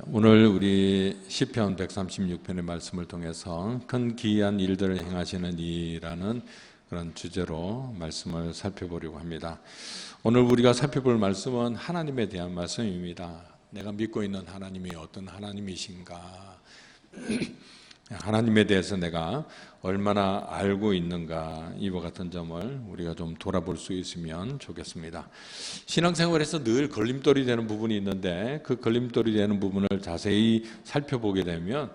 오늘 우리 시편 136편의 말씀을 통해서 큰 기이한 일들을 행하시는 이라는 그런 주제로 말씀을 살펴보려고 합니다. 오늘 우리가 살펴볼 말씀은 하나님에 대한 말씀입니다. 내가 믿고 있는 하나님이 어떤 하나님이신가, 하나님에 대해서 내가 얼마나 알고 있는가, 이와 같은 점을 우리가 좀 돌아볼 수 있으면 좋겠습니다. 신앙생활에서 늘 걸림돌이 되는 부분이 있는데 그 걸림돌이 되는 부분을 자세히 살펴보게 되면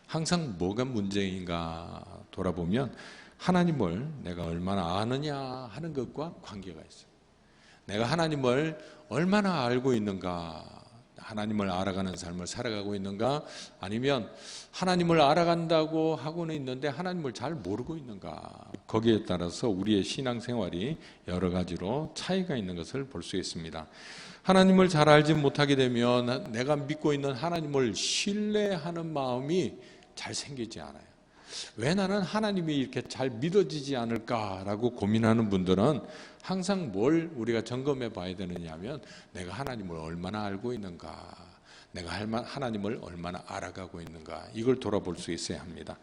항상 뭐가 문제인가 돌아보면 하나님을 내가 얼마나 아느냐 하는 것과 관계가 있어요. 내가 하나님을 얼마나 알고 있는가, 하나님을 알아가는 삶을 살아가고 있는가, 아니면 하나님을 알아간다고 하고는 있는데 하나님을 잘 모르고 있는가, 거기에 따라서 우리의 신앙생활이 여러 가지로 차이가 있는 것을 볼 수 있습니다. 하나님을 잘 알지 못하게 되면 내가 믿고 있는 하나님을 신뢰하는 마음이 잘 생기지 않아요. 왜 나는 하나님이 이렇게 잘 믿어지지 않을까라고 고민하는 분들은 항상 뭘 우리가 점검해 봐야 되느냐 하면 내가 하나님을 얼마나 알고 있는가, 내가 하나님을 얼마나 알아가고 있는가, 이걸 돌아볼 수 있어야 합니다.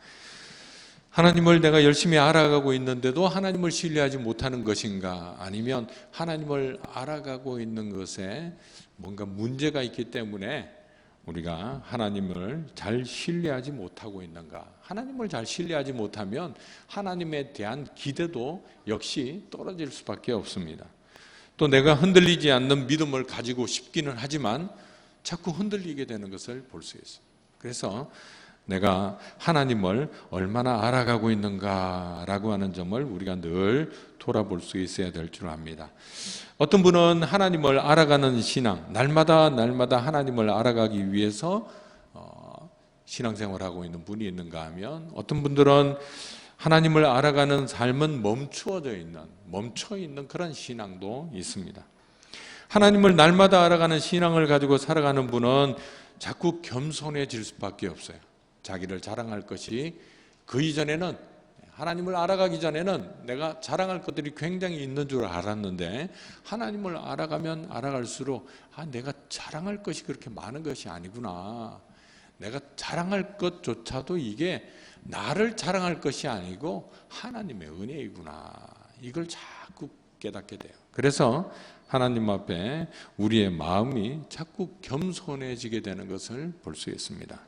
하나님을 내가 열심히 알아가고 있는데도 하나님을 신뢰하지 못하는 것인가, 아니면 하나님을 알아가고 있는 것에 뭔가 문제가 있기 때문에 우리가 하나님을 잘 신뢰하지 못하고 있는가. 하나님을 잘 신뢰하지 못하면 하나님에 대한 기대도 역시 떨어질 수밖에 없습니다. 또 내가 흔들리지 않는 믿음을 가지고 싶기는 하지만 자꾸 흔들리게 되는 것을 볼 수 있어요. 그래서 내가 하나님을 얼마나 알아가고 있는가라고 하는 점을 우리가 늘 돌아볼 수 있어야 될 줄 압니다. 어떤 분은 하나님을 알아가는 신앙, 날마다 하나님을 알아가기 위해서 신앙생활하고 있는 분이 있는가 하면, 어떤 분들은 하나님을 알아가는 삶은 멈춰 있는 그런 신앙도 있습니다. 하나님을 날마다 알아가는 신앙을 가지고 살아가는 분은 자꾸 겸손해질 수밖에 없어요. 자기를 자랑할 것이, 그 이전에는 하나님을 알아가기 전에는 내가 자랑할 것들이 굉장히 있는 줄 알았는데 하나님을 알아가면 알아갈수록 내가 자랑할 것이 그렇게 많은 것이 아니구나, 내가 자랑할 것조차도 이게 나를 자랑할 것이 아니고 하나님의 은혜이구나, 이걸 자꾸 깨닫게 돼요. 그래서 하나님 앞에 우리의 마음이 자꾸 겸손해지게 되는 것을 볼 수 있습니다.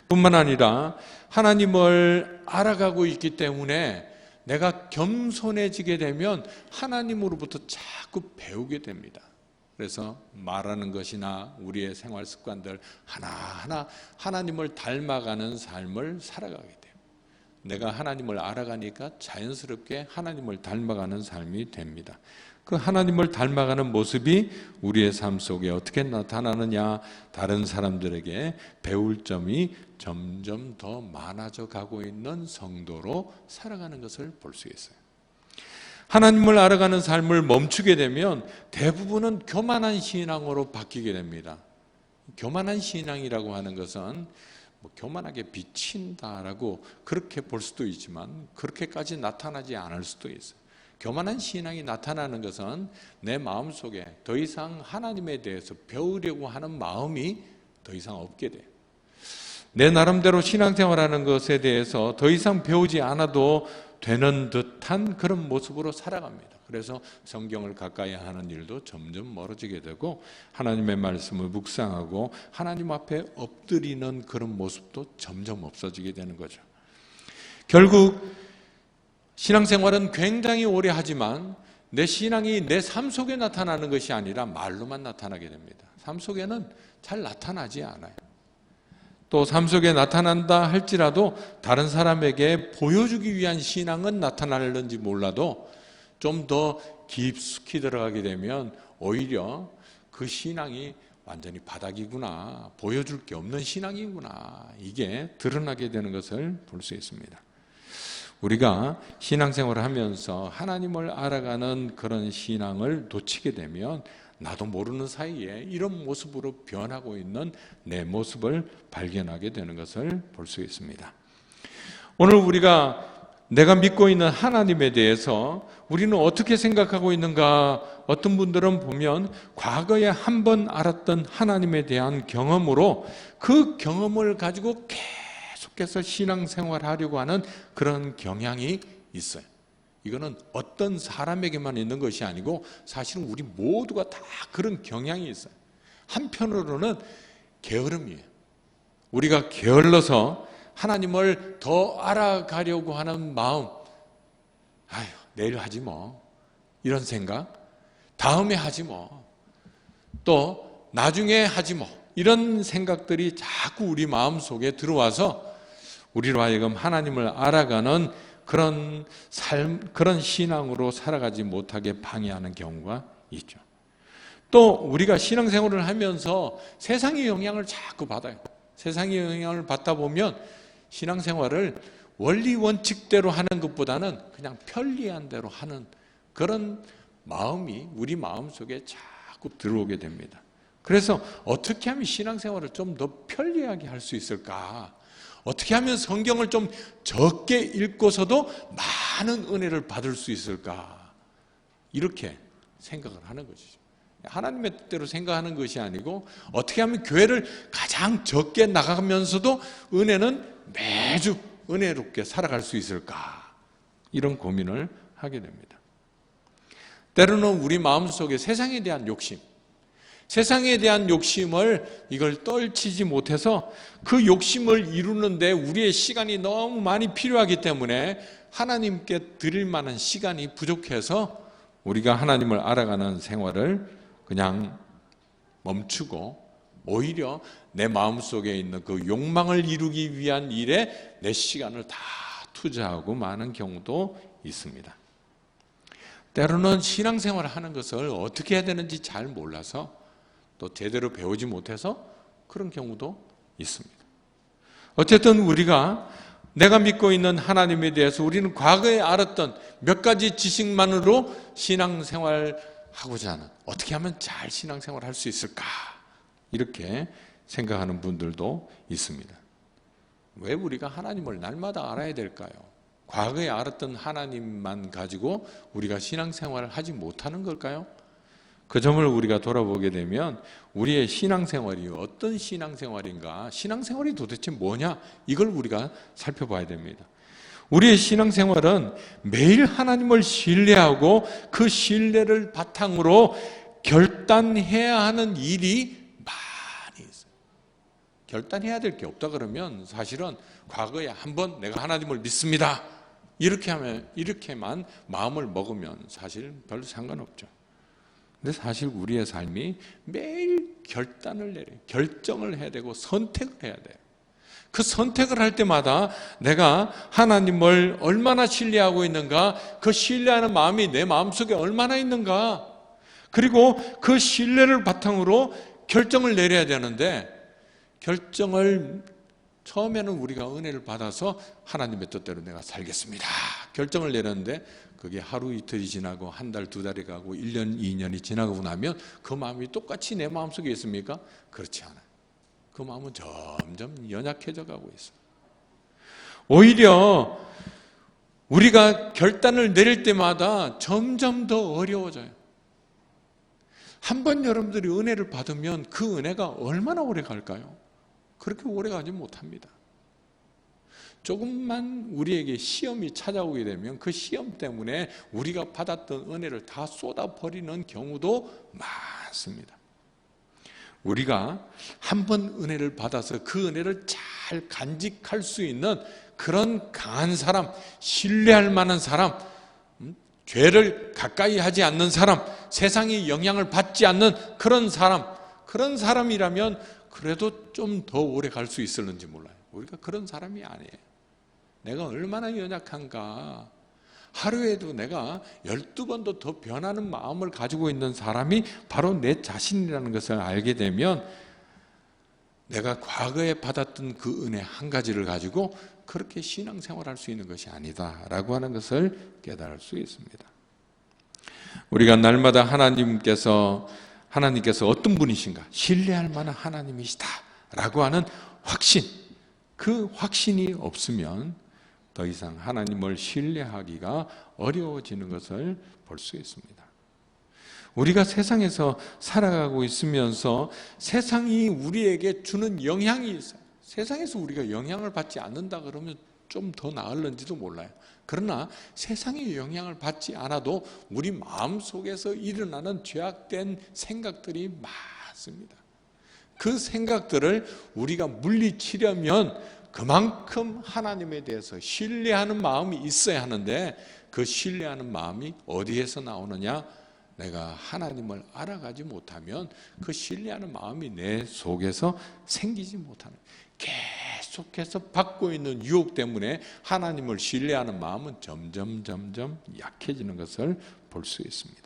뿐만 아니라 하나님을 알아가고 있기 때문에 내가 겸손해지게 되면 하나님으로부터 자꾸 배우게 됩니다. 그래서 말하는 것이나 우리의 생활 습관들 하나하나 하나님을 닮아가는 삶을 살아가게 돼요. 내가 하나님을 알아가니까 자연스럽게 하나님을 닮아가는 삶이 됩니다. 그 하나님을 닮아가는 모습이 우리의 삶 속에 어떻게 나타나느냐, 다른 사람들에게 배울 점이 점점 더 많아져 가고 있는 성도로 살아가는 것을 볼 수 있어요. 하나님을 알아가는 삶을 멈추게 되면 대부분은 교만한 신앙으로 바뀌게 됩니다. 교만한 신앙이라고 하는 것은 교만하게 비친다라고 그렇게 볼 수도 있지만 그렇게까지 나타나지 않을 수도 있어요. 교만한 신앙이 나타나는 것은 내 마음속에 더 이상 하나님에 대해서 배우려고 하는 마음이 더 이상 없게 돼요. 내 나름대로 신앙생활하는 것에 대해서 더 이상 배우지 않아도 되는 듯한 그런 모습으로 살아갑니다. 그래서 성경을 가까이 하는 일도 점점 멀어지게 되고 하나님의 말씀을 묵상하고 하나님 앞에 엎드리는 그런 모습도 점점 없어지게 되는 거죠. 결국 신앙생활은 굉장히 오래 하지만 내 신앙이 내 삶 속에 나타나는 것이 아니라 말로만 나타나게 됩니다. 삶 속에는 잘 나타나지 않아요. 또 삶 속에 나타난다 할지라도 다른 사람에게 보여주기 위한 신앙은 나타나는지 몰라도 좀 더 깊숙이 들어가게 되면 오히려 그 신앙이 완전히 바닥이구나, 보여줄 게 없는 신앙이구나, 이게 드러나게 되는 것을 볼 수 있습니다. 우리가 신앙생활을 하면서 하나님을 알아가는 그런 신앙을 놓치게 되면 나도 모르는 사이에 이런 모습으로 변하고 있는 내 모습을 발견하게 되는 것을 볼 수 있습니다. 오늘 우리가 내가 믿고 있는 하나님에 대해서 우리는 어떻게 생각하고 있는가? 어떤 분들은 보면 과거에 한 번 알았던 하나님에 대한 경험으로 그 경험을 가지고 계속해서 신앙생활을 하려고 하는 그런 경향이 있어요. 이거는 어떤 사람에게만 있는 것이 아니고 사실은 우리 모두가 다 그런 경향이 있어요. 한편으로는 게으름이에요. 우리가 게을러서 하나님을 더 알아가려고 하는 마음, 아유, 내일 하지 뭐, 이런 생각, 다음에 하지 뭐, 또 나중에 하지 뭐, 이런 생각들이 자꾸 우리 마음속에 들어와서 우리로 하여금 하나님을 알아가는 그런 그런 신앙으로 살아가지 못하게 방해하는 경우가 있죠. 또 우리가 신앙생활을 하면서 세상의 영향을 자꾸 받아요. 세상의 영향을 받다 보면 신앙생활을 원리 원칙대로 하는 것보다는 그냥 편리한 대로 하는 그런 마음이 우리 마음속에 자꾸 들어오게 됩니다. 그래서 어떻게 하면 신앙생활을 좀 더 편리하게 할 수 있을까? 어떻게 하면 성경을 좀 적게 읽고서도 많은 은혜를 받을 수 있을까? 이렇게 생각을 하는 것이죠. 하나님의 뜻대로 생각하는 것이 아니고 어떻게 하면 교회를 가장 적게 나가면서도 은혜는 매주 은혜롭게 살아갈 수 있을까? 이런 고민을 하게 됩니다. 때로는 우리 마음속에 세상에 대한 욕심, 세상에 대한 욕심을 이걸 떨치지 못해서 그 욕심을 이루는데 우리의 시간이 너무 많이 필요하기 때문에 하나님께 드릴 만한 시간이 부족해서 우리가 하나님을 알아가는 생활을 그냥 멈추고 오히려 내 마음속에 있는 그 욕망을 이루기 위한 일에 내 시간을 다 투자하고 마는 경우도 있습니다. 때로는 신앙생활을 하는 것을 어떻게 해야 되는지 잘 몰라서 또 제대로 배우지 못해서 그런 경우도 있습니다. 어쨌든 우리가 내가 믿고 있는 하나님에 대해서 우리는 과거에 알았던 몇 가지 지식만으로 신앙생활 하고자 하는, 어떻게 하면 잘 신앙생활 할 수 있을까? 이렇게 생각하는 분들도 있습니다. 왜 우리가 하나님을 날마다 알아야 될까요? 과거에 알았던 하나님만 가지고 우리가 신앙생활을 하지 못하는 걸까요? 그 점을 우리가 돌아보게 되면 우리의 신앙생활이 어떤 신앙생활인가, 신앙생활이 도대체 뭐냐, 이걸 우리가 살펴봐야 됩니다. 우리의 신앙생활은 매일 하나님을 신뢰하고 그 신뢰를 바탕으로 결단해야 하는 일이 많이 있어요. 결단해야 될 게 없다 그러면 사실은 과거에 한번 내가 하나님을 믿습니다, 이렇게만 마음을 먹으면 사실 별 상관없죠. 근데 사실 우리의 삶이 매일 결단을 내려요. 결정을 해야 되고 선택을 해야 돼요. 그 선택을 할 때마다 내가 하나님을 얼마나 신뢰하고 있는가, 그 신뢰하는 마음이 내 마음속에 얼마나 있는가, 그리고 그 신뢰를 바탕으로 결정을 내려야 되는데, 결정을 처음에는 우리가 은혜를 받아서 하나님의 뜻대로 내가 살겠습니다 결정을 내렸는데 그게 하루 이틀이 지나고 한 달, 두 달이 가고 1년, 2년이 지나고 나면 그 마음이 똑같이 내 마음속에 있습니까? 그렇지 않아요. 그 마음은 점점 연약해져 가고 있어요. 오히려 우리가 결단을 내릴 때마다 점점 더 어려워져요. 한번 여러분들이 은혜를 받으면 그 은혜가 얼마나 오래 갈까요? 그렇게 오래 가지 못합니다. 조금만 우리에게 시험이 찾아오게 되면 그 시험 때문에 우리가 받았던 은혜를 다 쏟아버리는 경우도 많습니다. 우리가 한번 은혜를 받아서 그 은혜를 잘 간직할 수 있는 그런 강한 사람, 신뢰할 만한 사람, 죄를 가까이 하지 않는 사람, 세상의 영향을 받지 않는 그런 사람이라면 그래도 좀 더 오래 갈 수 있을는지 몰라요. 우리가 그런 사람이 아니에요. 내가 얼마나 연약한가. 하루에도 내가 12번도 더 변하는 마음을 가지고 있는 사람이 바로 내 자신이라는 것을 알게 되면 내가 과거에 받았던 그 은혜 한 가지를 가지고 그렇게 신앙생활할 수 있는 것이 아니다라고 하는 것을 깨달을 수 있습니다. 우리가 날마다 하나님께서 어떤 분이신가, 신뢰할 만한 하나님이시다 라고 하는 확신, 그 확신이 없으면 더 이상 하나님을 신뢰하기가 어려워지는 것을 볼 수 있습니다. 우리가 세상에서 살아가고 있으면서 세상이 우리에게 주는 영향이 있어요. 세상에서 우리가 영향을 받지 않는다 그러면 좀 더 나을런지도 몰라요. 그러나 세상의 영향을 받지 않아도 우리 마음속에서 일어나는 죄악된 생각들이 많습니다. 그 생각들을 우리가 물리치려면 그만큼 하나님에 대해서 신뢰하는 마음이 있어야 하는데, 그 신뢰하는 마음이 어디에서 나오느냐? 내가 하나님을 알아가지 못하면 그 신뢰하는 마음이 내 속에서 생기지 못하는, 계속해서 받고 있는 유혹 때문에 하나님을 신뢰하는 마음은 점점 약해지는 것을 볼 수 있습니다.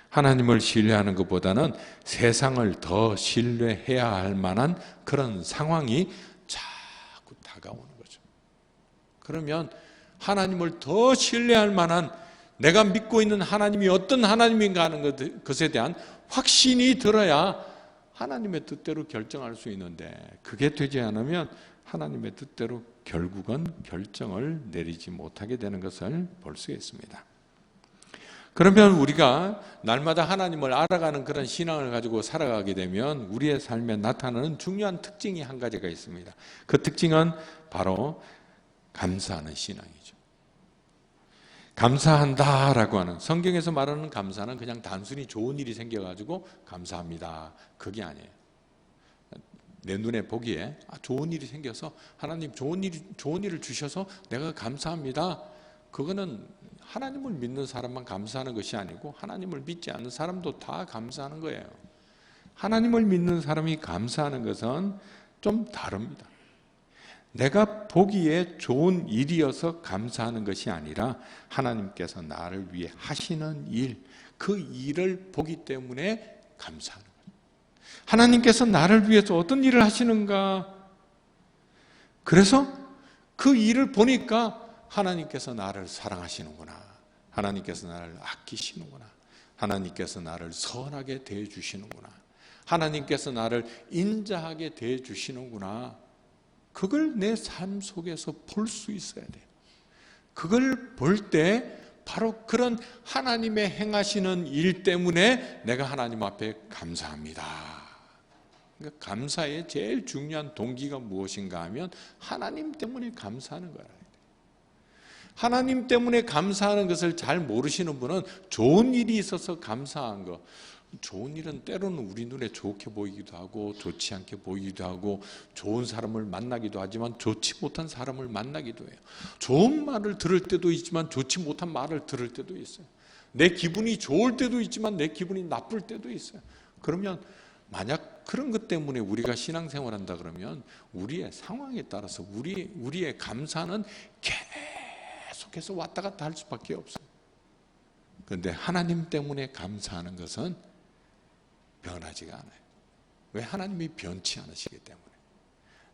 하나님을 신뢰하는 것보다는 세상을 더 신뢰해야 할 만한 그런 상황이 자꾸 다가오는 거죠. 그러면 하나님을 더 신뢰할 만한, 내가 믿고 있는 하나님이 어떤 하나님인가 하는 것에 대한 확신이 들어야 하나님의 뜻대로 결정할 수 있는데, 그게 되지 않으면 하나님의 뜻대로 결국은 결정을 내리지 못하게 되는 것을 볼 수 있습니다. 그러면 우리가 날마다 하나님을 알아가는 그런 신앙을 가지고 살아가게 되면 우리의 삶에 나타나는 중요한 특징이 한 가지가 있습니다. 그 특징은 바로 감사하는 신앙이죠. 감사한다라고 하는, 성경에서 말하는 감사는 그냥 단순히 좋은 일이 생겨가지고 감사합니다, 그게 아니에요. 내 눈에 보기에 좋은 일이 생겨서 하나님 좋은 일을 주셔서 내가 감사합니다, 그거는 하나님을 믿는 사람만 감사하는 것이 아니고 하나님을 믿지 않는 사람도 다 감사하는 거예요. 하나님을 믿는 사람이 감사하는 것은 좀 다릅니다. 내가 보기에 좋은 일이어서 감사하는 것이 아니라 하나님께서 나를 위해 하시는 일, 그 일을 보기 때문에 감사하는 거예요. 하나님께서 나를 위해서 어떤 일을 하시는가, 그래서 그 일을 보니까 하나님께서 나를 사랑하시는구나, 하나님께서 나를 아끼시는구나, 하나님께서 나를 선하게 대해주시는구나, 하나님께서 나를 인자하게 대해주시는구나, 그걸 내 삶 속에서 볼 수 있어야 돼요. 그걸 볼 때 바로 그런 하나님의 행하시는 일 때문에 내가 하나님 앞에 감사합니다. 그러니까 감사의 제일 중요한 동기가 무엇인가 하면 하나님 때문에 감사하는 거예요. 하나님 때문에 감사하는 것을 잘 모르시는 분은 좋은 일이 있어서 감사한 거, 좋은 일은 때로는 우리 눈에 좋게 보이기도 하고 좋지 않게 보이기도 하고, 좋은 사람을 만나기도 하지만 좋지 못한 사람을 만나기도 해요. 좋은 말을 들을 때도 있지만 좋지 못한 말을 들을 때도 있어요. 내 기분이 좋을 때도 있지만 내 기분이 나쁠 때도 있어요. 그러면 만약 그런 것 때문에 우리가 신앙생활한다 그러면 우리의 상황에 따라서 우리의 감사는 계속해서 왔다 갔다 할 수밖에 없어요. 그런데 하나님 때문에 감사하는 것은 변하지가 않아요. 왜? 하나님이 변치 않으시기 때문에.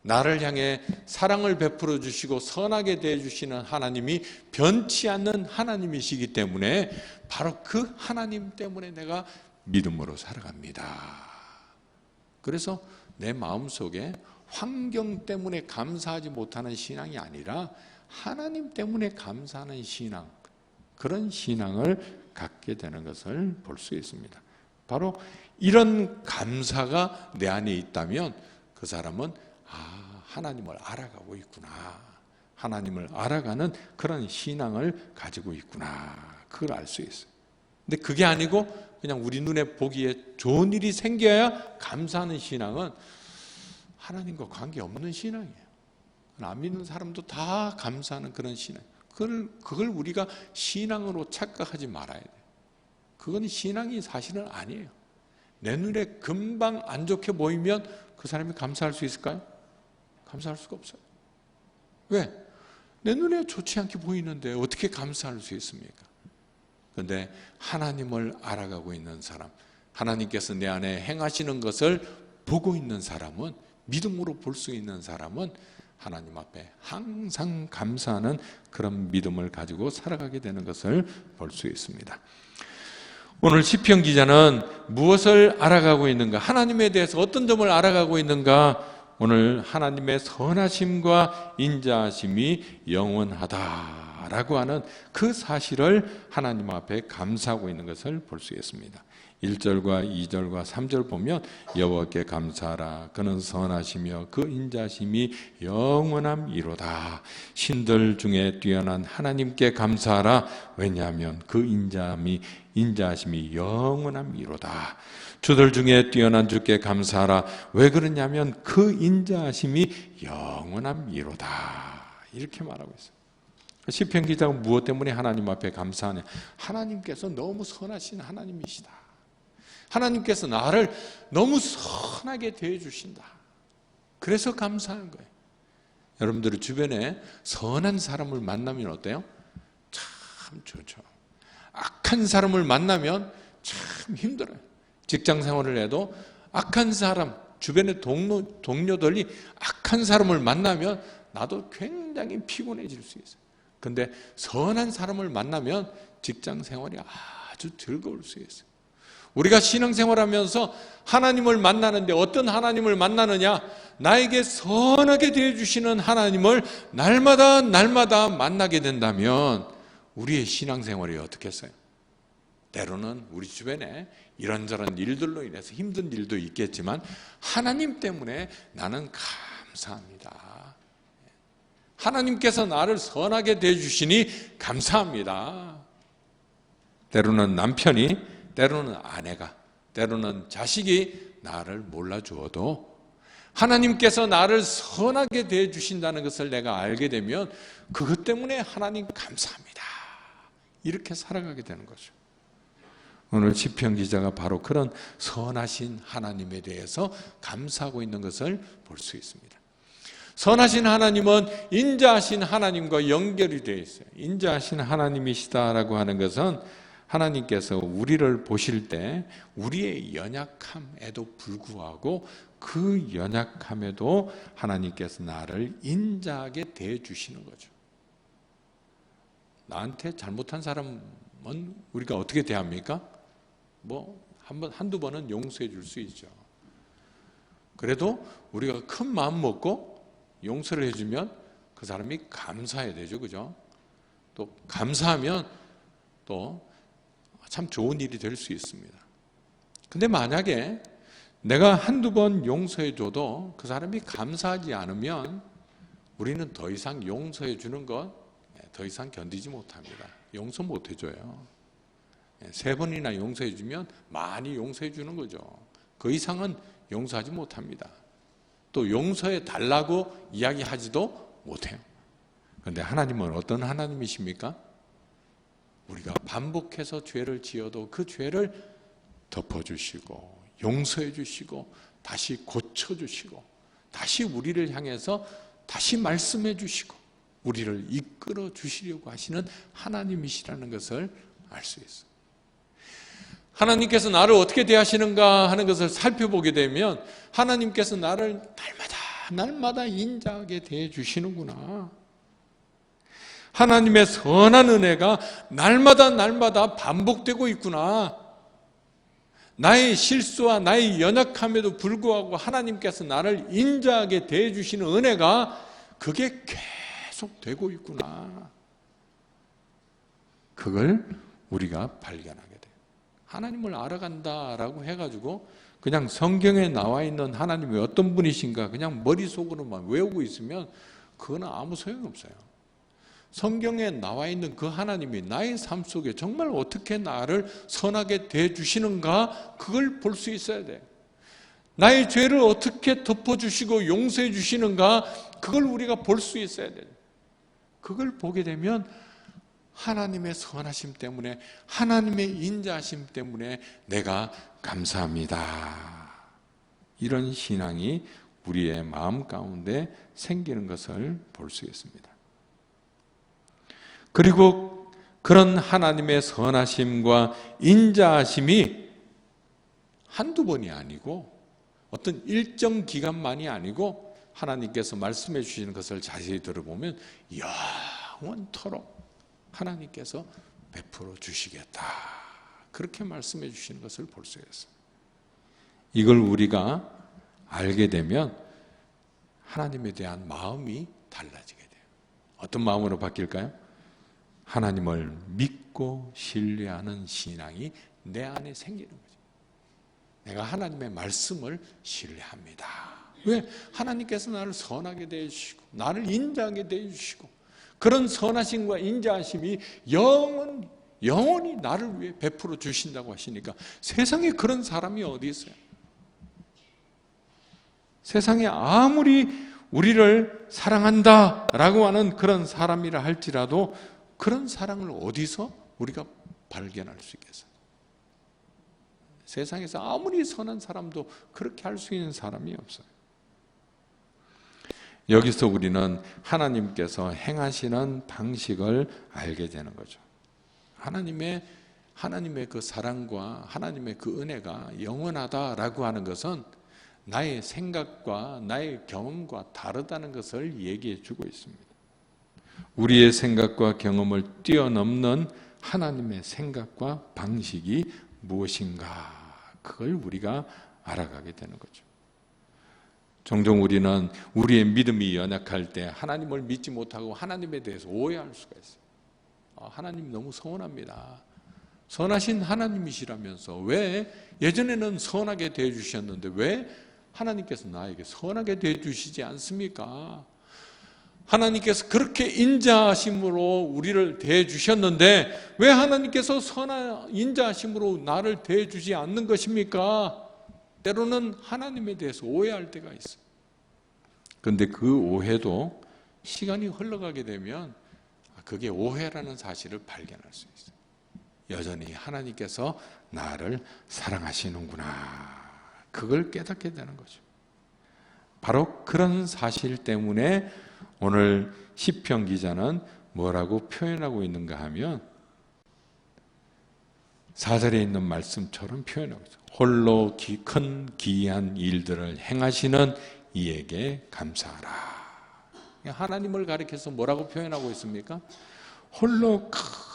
나를 향해 사랑을 베풀어 주시고 선하게 대해 주시는 하나님이 변치 않는 하나님이시기 때문에 바로 그 하나님 때문에 내가 믿음으로 살아갑니다. 그래서 내 마음속에 환경 때문에 감사하지 못하는 신앙이 아니라 하나님 때문에 감사하는 신앙, 그런 신앙을 갖게 되는 것을 볼 수 있습니다. 바로 이런 감사가 내 안에 있다면 그 사람은 하나님을 알아가고 있구나, 하나님을 알아가는 그런 신앙을 가지고 있구나, 그걸 알 수 있어요. 근데 그게 아니고 그냥 우리 눈에 보기에 좋은 일이 생겨야 감사하는 신앙은 하나님과 관계없는 신앙이에요. 안 믿는 사람도 다 감사하는 그런 신앙, 그걸 우리가 신앙으로 착각하지 말아야 돼요. 그건 신앙이 사실은 아니에요. 내 눈에 금방 안 좋게 보이면 그 사람이 감사할 수 있을까요? 감사할 수가 없어요. 왜? 내 눈에 좋지 않게 보이는데 어떻게 감사할 수 있습니까? 그런데 하나님을 알아가고 있는 사람, 하나님께서 내 안에 행하시는 것을 보고 있는 사람은, 믿음으로 볼 수 있는 사람은 하나님 앞에 항상 감사하는 그런 믿음을 가지고 살아가게 되는 것을 볼 수 있습니다. 오늘 시편 기자는 무엇을 알아가고 있는가, 하나님에 대해서 어떤 점을 알아가고 있는가 오늘 하나님의 선하심과 인자하심이 영원하다라고 하는 그 사실을 하나님 앞에 감사하고 있는 것을 볼 수 있습니다. 1절과 2절과 3절 보면 여호와께 감사하라. 그는 선하시며 그 인자심이 영원함이로다. 신들 중에 뛰어난 하나님께 감사하라. 왜냐하면 그 인자심이 영원함이로다. 주들 중에 뛰어난 주께 감사하라. 왜 그러냐면 그 인자심이 영원함이로다. 이렇게 말하고 있어요. 시편 기자가 무엇 때문에 하나님 앞에 감사하냐? 하나님께서 너무 선하신 하나님이시다. 하나님께서 나를 너무 선하게 대해주신다. 그래서 감사한 거예요. 여러분들 주변에 선한 사람을 만나면 어때요? 참 좋죠. 악한 사람을 만나면 참 힘들어요. 직장 생활을 해도 악한 사람, 주변의 동료들이 악한 사람을 만나면 나도 굉장히 피곤해질 수 있어요. 근데 선한 사람을 만나면 직장 생활이 아주 즐거울 수 있어요. 우리가 신앙생활하면서 하나님을 만나는데 어떤 하나님을 만나느냐? 나에게 선하게 대해주시는 하나님을 날마다 만나게 된다면 우리의 신앙생활이 어떻겠어요? 때로는 우리 주변에 이런저런 일들로 인해서 힘든 일도 있겠지만 하나님 때문에 나는 감사합니다. 하나님께서 나를 선하게 대해주시니 감사합니다. 때로는 남편이, 때로는 아내가, 때로는 자식이 나를 몰라주어도 하나님께서 나를 선하게 대해주신다는 것을 내가 알게 되면 그것 때문에 하나님 감사합니다. 이렇게 살아가게 되는 거죠. 오늘 시편 기자가 바로 그런 선하신 하나님에 대해서 감사하고 있는 것을 볼 수 있습니다. 선하신 하나님은 인자하신 하나님과 연결이 되어 있어요. 인자하신 하나님이시다라고 하는 것은 하나님께서 우리를 보실 때 우리의 연약함에도 불구하고 그 연약함에도 하나님께서 나를 인자하게 대해주시는 거죠. 나한테 잘못한 사람은 우리가 어떻게 대합니까? 한두 번은 용서해 줄 수 있죠. 그래도 우리가 큰 마음 먹고 용서를 해주면 그 사람이 감사해야 되죠. 그죠? 또 감사하면 또 참 좋은 일이 될 수 있습니다. 근데 만약에 내가 한두 번 용서해 줘도 그 사람이 감사하지 않으면 우리는 더 이상 용서해 주는 것 더 이상 견디지 못합니다. 용서 못 해줘요. 3번이나 용서해 주면 많이 용서해 주는 거죠. 그 이상은 용서하지 못합니다. 또 용서해 달라고 이야기하지도 못해요. 그런데 하나님은 어떤 하나님이십니까? 우리가 반복해서 죄를 지어도 그 죄를 덮어주시고 용서해 주시고 다시 고쳐주시고 다시 우리를 향해서 다시 말씀해 주시고 우리를 이끌어 주시려고 하시는 하나님이시라는 것을 알 수 있어요. 하나님께서 나를 어떻게 대하시는가 하는 것을 살펴보게 되면 하나님께서 나를 날마다 인자하게 대해 주시는구나. 하나님의 선한 은혜가 날마다 반복되고 있구나. 나의 실수와 나의 연약함에도 불구하고 하나님께서 나를 인자하게 대해주시는 은혜가 그게 계속 되고 있구나. 그걸 우리가 발견하게 돼요. 하나님을 알아간다라고 해가지고 그냥 성경에 나와 있는 하나님이 어떤 분이신가 그냥 머릿속으로만 외우고 있으면 그건 아무 소용없어요. 성경에 나와 있는 그 하나님이 나의 삶 속에 정말 어떻게 나를 선하게 대해주시는가 그걸 볼 수 있어야 돼요. 나의 죄를 어떻게 덮어주시고 용서해 주시는가 그걸 우리가 볼 수 있어야 돼요. 그걸 보게 되면 하나님의 선하심 때문에 하나님의 인자하심 때문에 내가 감사합니다. 이런 신앙이 우리의 마음 가운데 생기는 것을 볼 수 있습니다. 그리고 그런 하나님의 선하심과 인자하심이 한두 번이 아니고 어떤 일정 기간만이 아니고 하나님께서 말씀해 주시는 것을 자세히 들어보면 영원토록 하나님께서 베풀어 주시겠다. 그렇게 말씀해 주시는 것을 볼 수 있습니다. 이걸 우리가 알게 되면 하나님에 대한 마음이 달라지게 돼요. 어떤 마음으로 바뀔까요? 하나님을 믿고 신뢰하는 신앙이 내 안에 생기는 거죠. 내가 하나님의 말씀을 신뢰합니다. 왜? 하나님께서 나를 선하게 대해주시고 나를 인자하게 대해주시고 그런 선하심과 인자하심이 영원히 나를 위해 베풀어 주신다고 하시니까 세상에 그런 사람이 어디 있어요? 세상에 아무리 우리를 사랑한다라고 하는 그런 사람이라 할지라도 그런 사랑을 어디서 우리가 발견할 수 있겠어요? 세상에서 아무리 선한 사람도 그렇게 할 수 있는 사람이 없어요. 여기서 우리는 하나님께서 행하시는 방식을 알게 되는 거죠. 하나님의 그 사랑과 하나님의 그 은혜가 영원하다라고 하는 것은 나의 생각과 나의 경험과 다르다는 것을 얘기해 주고 있습니다. 우리의 생각과 경험을 뛰어넘는 하나님의 생각과 방식이 무엇인가, 그걸 우리가 알아가게 되는 거죠. 종종 우리는 우리의 믿음이 연약할 때 하나님을 믿지 못하고 하나님에 대해서 오해할 수가 있어요. 하나님 너무 서운합니다. 선하신 하나님이시라면서 왜 예전에는 선하게 대해주셨는데 왜 하나님께서 나에게 선하게 대해주시지 않습니까? 하나님께서 그렇게 인자하심으로 우리를 대해주셨는데 왜 하나님께서 인자하심으로 나를 대해주지 않는 것입니까? 때로는 하나님에 대해서 오해할 때가 있어요. 그런데 그 오해도 시간이 흘러가게 되면 그게 오해라는 사실을 발견할 수 있어요. 여전히 하나님께서 나를 사랑하시는구나, 그걸 깨닫게 되는 거죠. 바로 그런 사실 때문에 오늘 시편 기자는 뭐라고 표현하고 있는가 하면 4절에 있는 말씀처럼 표현하고 있어요. 홀로 큰 기이한 일들을 행하시는 이에게 감사하라. 하나님을 가리켜서 뭐라고 표현하고 있습니까? 홀로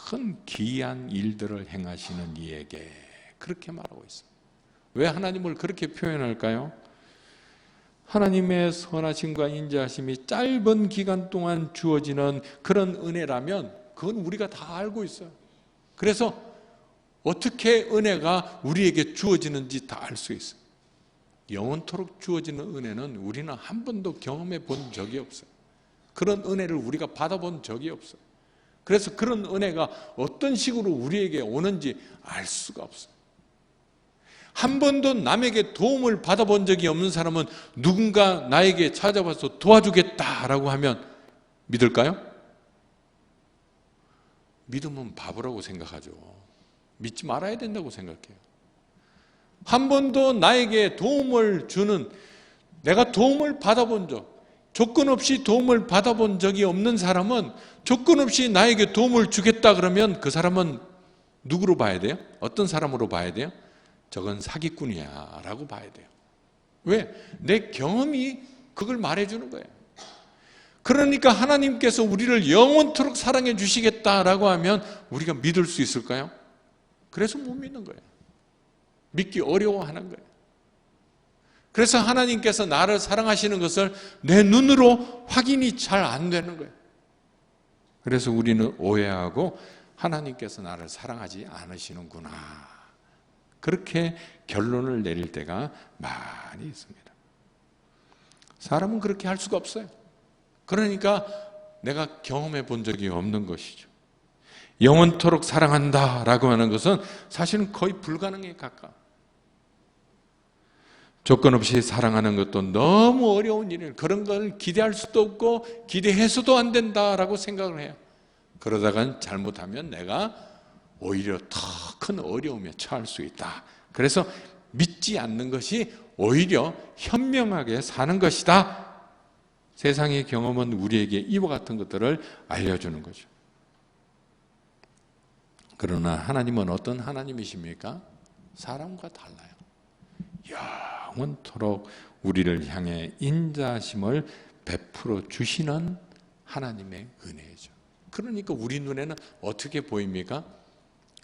큰 기이한 일들을 행하시는 이에게, 그렇게 말하고 있습니다. 왜 하나님을 그렇게 표현할까요? 하나님의 선하심과 인자하심이 짧은 기간 동안 주어지는 그런 은혜라면 그건 우리가 다 알고 있어요. 그래서 어떻게 은혜가 우리에게 주어지는지 다 알 수 있어요. 영원토록 주어지는 은혜는 우리는 한 번도 경험해 본 적이 없어요. 그런 은혜를 우리가 받아본 적이 없어요. 그래서 그런 은혜가 어떤 식으로 우리에게 오는지 알 수가 없어요. 한 번도 남에게 도움을 받아본 적이 없는 사람은 누군가 나에게 찾아와서 도와주겠다라고 하면 믿을까요? 믿으면 바보라고 생각하죠. 믿지 말아야 된다고 생각해요. 한 번도 나에게 도움을 주는, 내가 도움을 받아본 적, 조건 없이 도움을 받아본 적이 없는 사람은 조건 없이 나에게 도움을 주겠다 그러면 그 사람은 누구로 봐야 돼요? 어떤 사람으로 봐야 돼요? 저건 사기꾼이야 라고 봐야 돼요. 왜? 내 경험이 그걸 말해주는 거예요. 그러니까 하나님께서 우리를 영원토록 사랑해 주시겠다라고 하면 우리가 믿을 수 있을까요? 그래서 못 믿는 거예요. 믿기 어려워하는 거예요. 그래서 하나님께서 나를 사랑하시는 것을 내 눈으로 확인이 잘 안 되는 거예요. 그래서 우리는 오해하고 하나님께서 나를 사랑하지 않으시는구나, 그렇게 결론을 내릴 때가 많이 있습니다. 사람은 그렇게 할 수가 없어요. 그러니까 내가 경험해 본 적이 없는 것이죠. 영원토록 사랑한다라고 하는 것은 사실은 거의 불가능에 가까워. 조건 없이 사랑하는 것도 너무 어려운 일이에요. 그런 걸 기대할 수도 없고 기대해서도 안 된다라고 생각을 해요. 그러다간 잘못하면 내가 오히려 더 큰 어려움에 처할 수 있다. 그래서 믿지 않는 것이 오히려 현명하게 사는 것이다. 세상의 경험은 우리에게 이와 같은 것들을 알려주는 거죠. 그러나 하나님은 어떤 하나님이십니까? 사람과 달라요. 영원토록 우리를 향해 인자심을 베풀어 주시는 하나님의 은혜죠. 그러니까 우리 눈에는 어떻게 보입니까?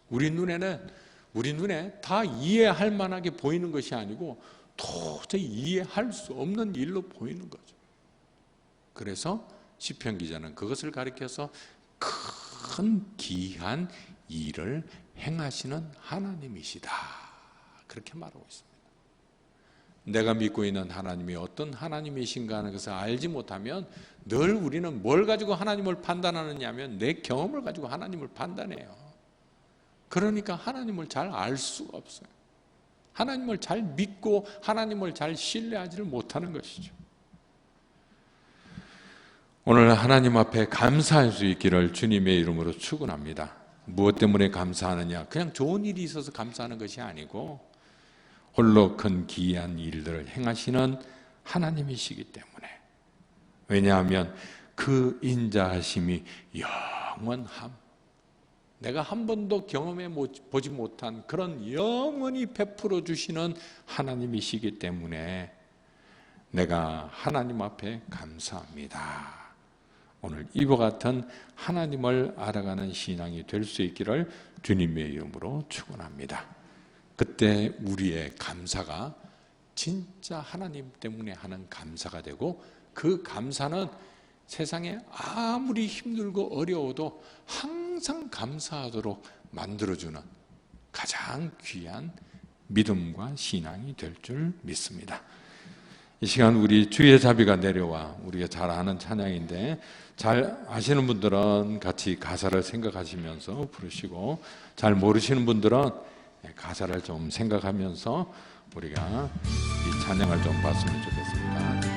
우리 눈에 다 이해할 만하게 보이는 것이 아니고 도저히 이해할 수 없는 일로 보이는 거죠. 그래서 시편 기자는 그것을 가리켜서 큰 귀한 일을 행하시는 하나님이시다, 그렇게 말하고 있습니다. 내가 믿고 있는 하나님이 어떤 하나님이신가 하는 것을 알지 못하면 늘 우리는 뭘 가지고 하나님을 판단하느냐 하면 내 경험을 가지고 하나님을 판단해요. 그러니까 하나님을 잘 알 수가 없어요. 하나님을 잘 믿고 하나님을 잘 신뢰하지를 못하는 것이죠. 오늘 하나님 앞에 감사할 수 있기를 주님의 이름으로 축원합니다. 무엇 때문에 감사하느냐? 그냥 좋은 일이 있어서 감사하는 것이 아니고 홀로 큰 기이한 일들을 행하시는 하나님이시기 때문에. 왜냐하면 그 인자하심이 영원함, 내가 한 번도 경험해 보지 못한 그런 영원히 베풀어 주시는 하나님이시기 때문에 내가 하나님 앞에 감사합니다. 오늘 이와 같은 하나님을 알아가는 신앙이 될 수 있기를 주님의 이름으로 축원합니다. 그때 우리의 감사가 진짜 하나님 때문에 하는 감사가 되고, 그 감사는 세상에 아무리 힘들고 어려워도 항상 감사하도록 만들어주는 가장 귀한 믿음과 신앙이 될 줄 믿습니다. 이 시간 우리 주의 자비가 내려와, 우리가 잘 아는 찬양인데 잘 아시는 분들은 같이 가사를 생각하시면서 부르시고, 잘 모르시는 분들은 가사를 좀 생각하면서 우리가 이 찬양을 좀 봤으면 좋겠습니다.